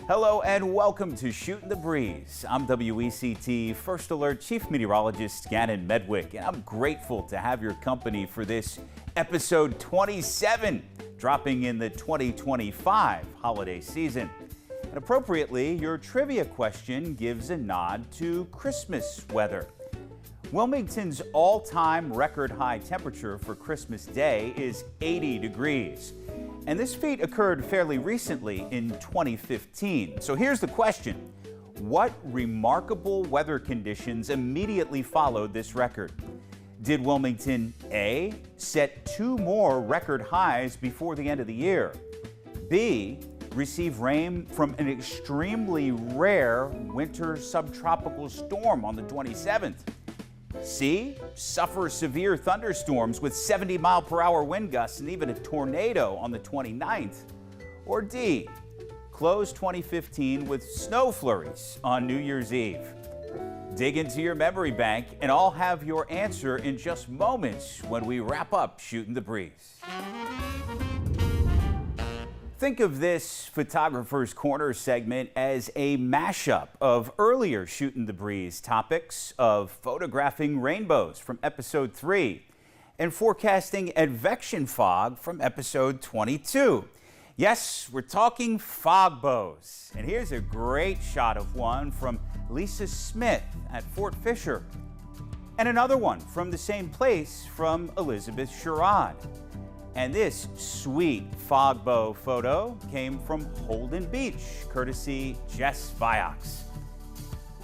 Hello and welcome to Shootin' the Breeze. I'm WECT First Alert Chief Meteorologist Gannon, and I'm grateful to have your company for this episode 27, dropping in the 2025 holiday season. And appropriately, your trivia question gives a nod to Christmas weather. Wilmington's all-time record high temperature for Christmas Day is 80 degrees. And this feat occurred fairly recently in 2015. So here's the question. What remarkable weather conditions immediately followed this record? Did Wilmington A, set 2 more record highs before the end of the year? B, receive rain from an extremely rare winter subtropical storm on the 27th? C, suffer severe thunderstorms with 70-mile-per-hour wind gusts and even a tornado on the 29th? Or D, close 2015 with snow flurries on New Year's Eve? Dig into your memory bank, and I'll have your answer in just moments when we wrap up Shootin' the Breeze. Think of this Photographer's Corner segment as a mashup of earlier Shootin' the Breeze topics of photographing rainbows from episode 3 and forecasting advection fog from episode 22. Yes, we're talking fogbows. And here's a great shot of one from Lisa Smith at Fort Fisher. And another one from the same place from Elizabeth Sherrod. And this sweet fogbow photo came from Holden Beach, courtesy Jess Viox.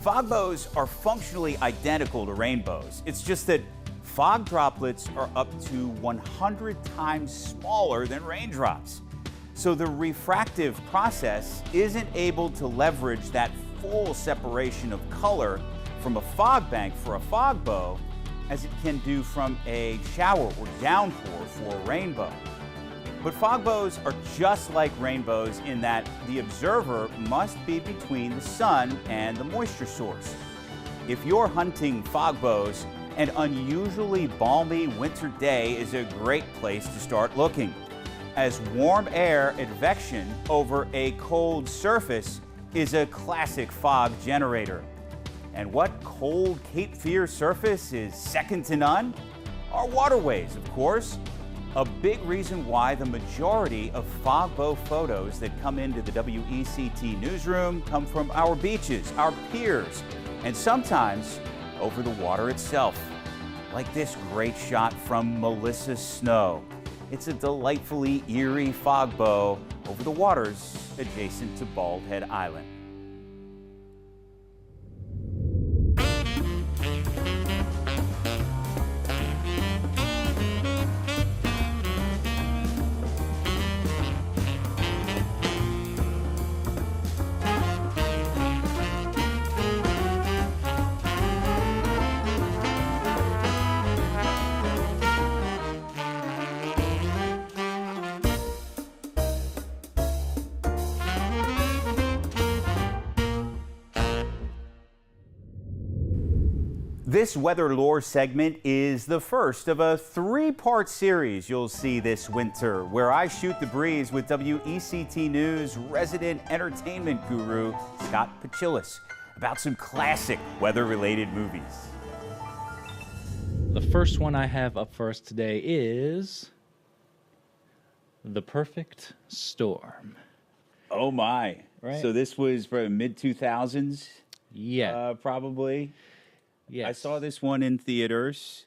Fogbows are functionally identical to rainbows. It's just that fog droplets are up to 100 times smaller than raindrops. So the refractive process isn't able to leverage that full separation of color from a fog bank for a fogbow as it can do from a shower or downpour for a rainbow. But fogbows are just like rainbows in that the observer must be between the sun and the moisture source. If you're hunting fogbows, an unusually balmy winter day is a great place to start looking, as warm air advection over a cold surface is a classic fog generator. And what cold Cape Fear surface is second to none? Our waterways, of course. A big reason why the majority of fogbow photos that come into the WECT newsroom come from our beaches, our piers, and sometimes over the water itself. Like this great shot from Melissa Snow. It's a delightfully eerie fogbow over the waters adjacent to Bald Head Island. This Weather Lore segment is the first of a 3-part series you'll see this winter, where I shoot the breeze with WECT News resident entertainment guru Scott Pachilis about some classic weather-related movies. The first one I have up for us today is The Perfect Storm. Oh my. Right. So this was from mid-2000s? Yeah. Probably. Yes. I saw this one in theaters.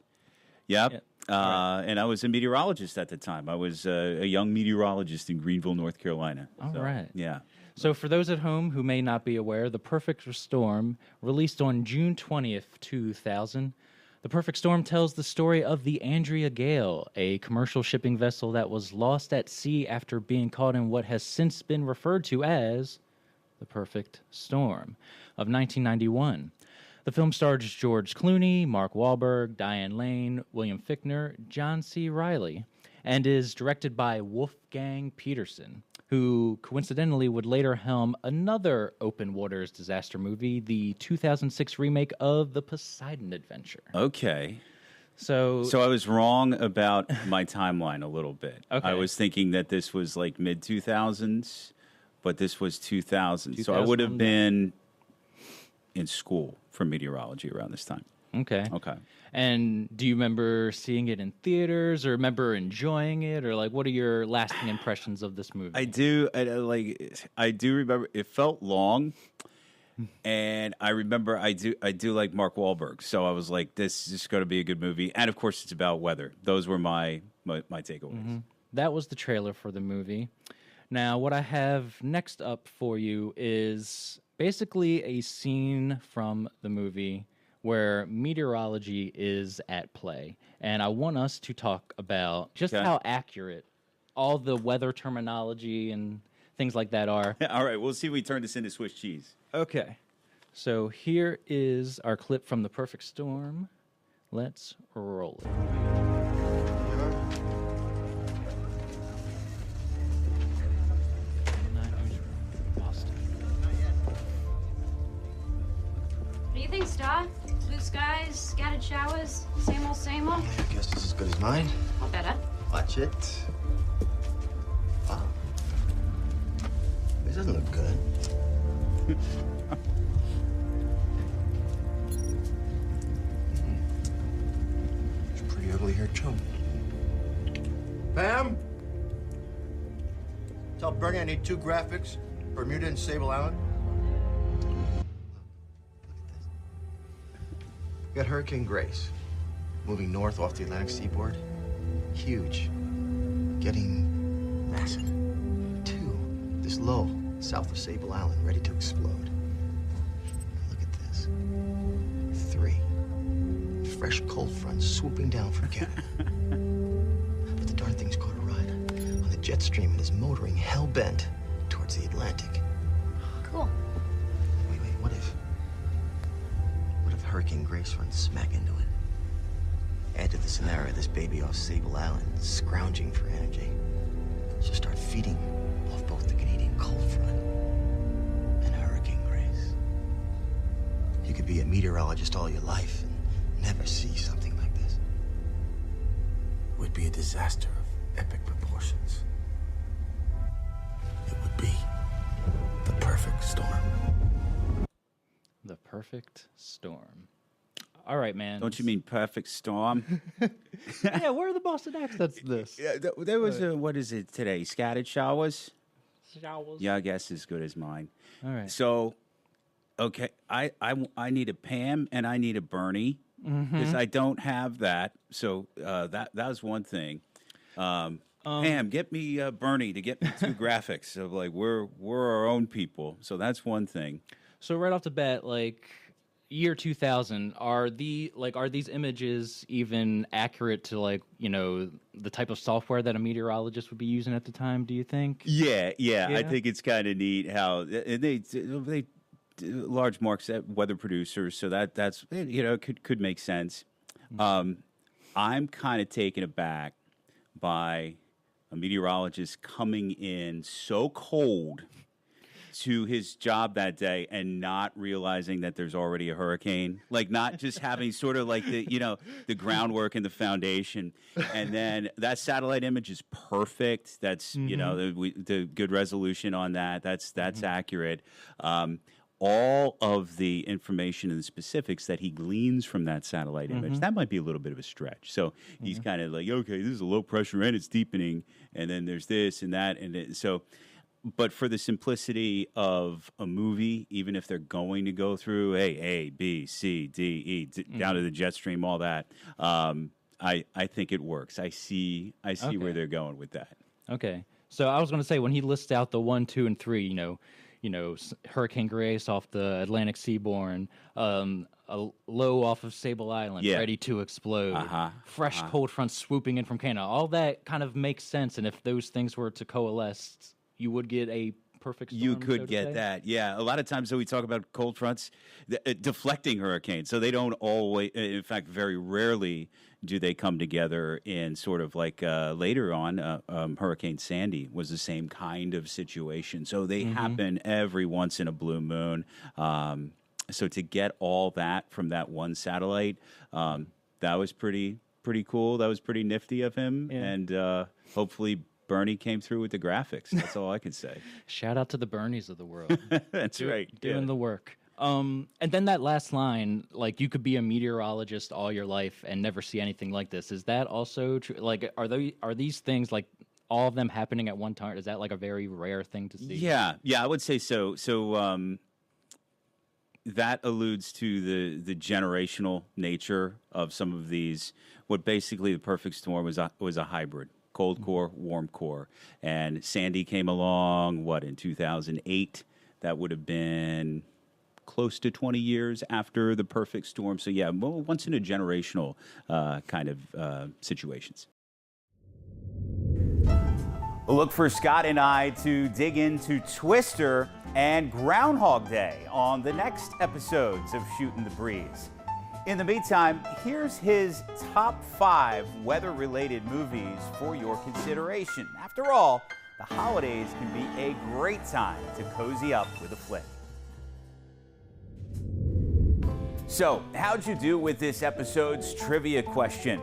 Yep. Right. And I was a meteorologist at the time. I was a young meteorologist in Greenville, North Carolina. All right. Yeah. So for those at home who may not be aware, The Perfect Storm, released on June 20th, 2000. The Perfect Storm tells the story of the Andrea Gale, a commercial shipping vessel that was lost at sea after being caught in what has since been referred to as the Perfect Storm of 1991. The film stars George Clooney, Mark Wahlberg, Diane Lane, William Fichtner, John C. Reilly, and is directed by Wolfgang Peterson, who coincidentally would later helm another open waters disaster movie, the 2006 remake of The Poseidon Adventure. Okay. So I was wrong about my timeline a little bit. Okay. I was thinking that this was like mid-2000s, but this was 2000. So I would have been in school for meteorology around this time. Okay. Okay. And do you remember seeing it in theaters, or remember enjoying it, or like what are your lasting impressions of this movie? I do remember it felt long, and I remember I do like Mark Wahlberg, so I was like, this is going to be a good movie, and of course it's about weather. Those were my takeaways. That was the trailer for the movie. Now, what I have next up for you is basically a scene from the movie where meteorology is at play. And I want us to talk about just how accurate all the weather terminology and things like that are. All right, we'll see if we turn this into Swiss cheese. Okay. So here is our clip from The Perfect Storm. Let's roll it. What do you think, Star? Blue skies, scattered showers, same old, same old? I guess this is as good as mine. Or better. Watch it. Wow. This doesn't look good. It's pretty ugly here, too. Pam? Tell Bernie I need 2 graphics, Bermuda and Sable Island. We got Hurricane Grace, moving north off the Atlantic seaboard. Huge. Getting massive. 2, this low, south of Sable Island, ready to explode. Look at this. 3, fresh cold front swooping down from Canada. But the darn thing's caught a ride on the jet stream and is motoring hell-bent towards the Atlantic. Cool. Wait, what if Hurricane Grace runs smack into it? Add to the scenario this baby off Sable Island, scrounging for energy. She'll start feeding off both the Canadian cold front and Hurricane Grace. You could be a meteorologist all your life and never see something like this. It would be a disaster of epic proportions. It would be the perfect storm. The Perfect Storm. All right, man. Don't you mean Perfect Storm? Yeah, where are the Boston accents this? Yeah, there was what is it today? Scattered showers? Showers. Yeah, I guess as good as mine. All right. So, okay, I need a Pam and I need a Bernie because I don't have that. So that was one thing. Pam, get me Bernie to get me 2 graphics. So like we're our own people. So that's one thing. So right off the bat, like year 2000, are these images even accurate to like, you know, the type of software that a meteorologist would be using at the time, do you think? Yeah. I think it's kind of neat how they large marks at weather producers, so that's could make sense. I'm kind of taken aback by a meteorologist coming in so cold to his job that day and not realizing that there's already a hurricane, like not just having sort of like the groundwork and the foundation, and then that satellite image is perfect. That's the good resolution on that. That's accurate. All of the information and the specifics that he gleans from that satellite image, that might be a little bit of a stretch. So he's kind of like, okay, this is a low pressure and it's deepening, and then there's this and that, but for the simplicity of a movie, even if they're going to go through A, B, C, D, E, down to the jet stream, all that, I think it works. I see where they're going with that. Okay. So I was going to say, when he lists out the 1, 2, and 3, Hurricane Grace off the Atlantic seaboard, a low off of Sable Island, ready to explode, fresh cold front swooping in from Canada, all that kind of makes sense. And if those things were to coalesce, you would get a perfect storm. You could get that, yeah. A lot of times, when we talk about cold fronts, deflecting hurricanes, so they don't always, in fact, very rarely do they come together in sort of like later on, Hurricane Sandy was the same kind of situation. So they happen every once in a blue moon. So to get all that from that one satellite, that was pretty cool. That was pretty nifty of him, and hopefully Bernie came through with the graphics. That's all I can say. Shout out to the Bernies of the world. That's right. Doing the work. And then that last line, like, you could be a meteorologist all your life and never see anything like this. Is that also true? Like, are these things, like, all of them happening at one time? Is that like a very rare thing to see? Yeah, I would say so. So that alludes to the generational nature of some of these. What basically the perfect storm was a hybrid. Cold core, warm core. And Sandy came along, in 2008? That would have been close to 20 years after the perfect storm. So, yeah, once in a generational kind of situations. Look for Scott and I to dig into Twister and Groundhog Day on the next episodes of Shootin' the Breeze. In the meantime, here's his top 5 weather-related movies for your consideration. After all, the holidays can be a great time to cozy up with a flick. So, how'd you do with this episode's trivia question?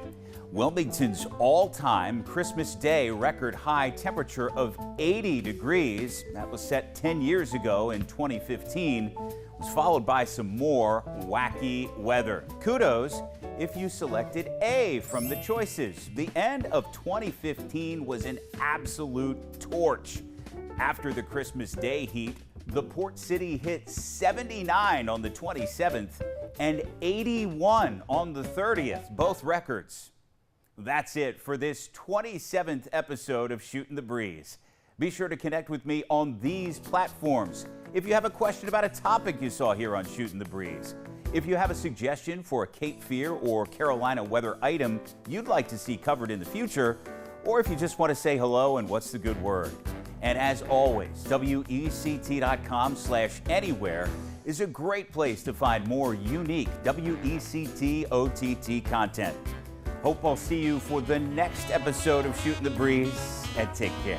Wilmington's all-time Christmas Day record high temperature of 80 degrees, that was set 10 years ago in 2015, was followed by some more wacky weather. Kudos if you selected A from the choices. The end of 2015 was an absolute torch. After the Christmas Day heat, the port city hit 79 on the 27th and 81 on the 30th, both records. That's it for this 27th episode of Shootin' the Breeze. Be sure to connect with me on these platforms. If you have a question about a topic you saw here on Shootin' the Breeze, if you have a suggestion for a Cape Fear or Carolina weather item you'd like to see covered in the future, or if you just want to say hello and what's the good word. And as always, WECT.com/anywhere is a great place to find more unique WECT OTT content. Hope I'll see you for the next episode of Shootin' the Breeze, and take care.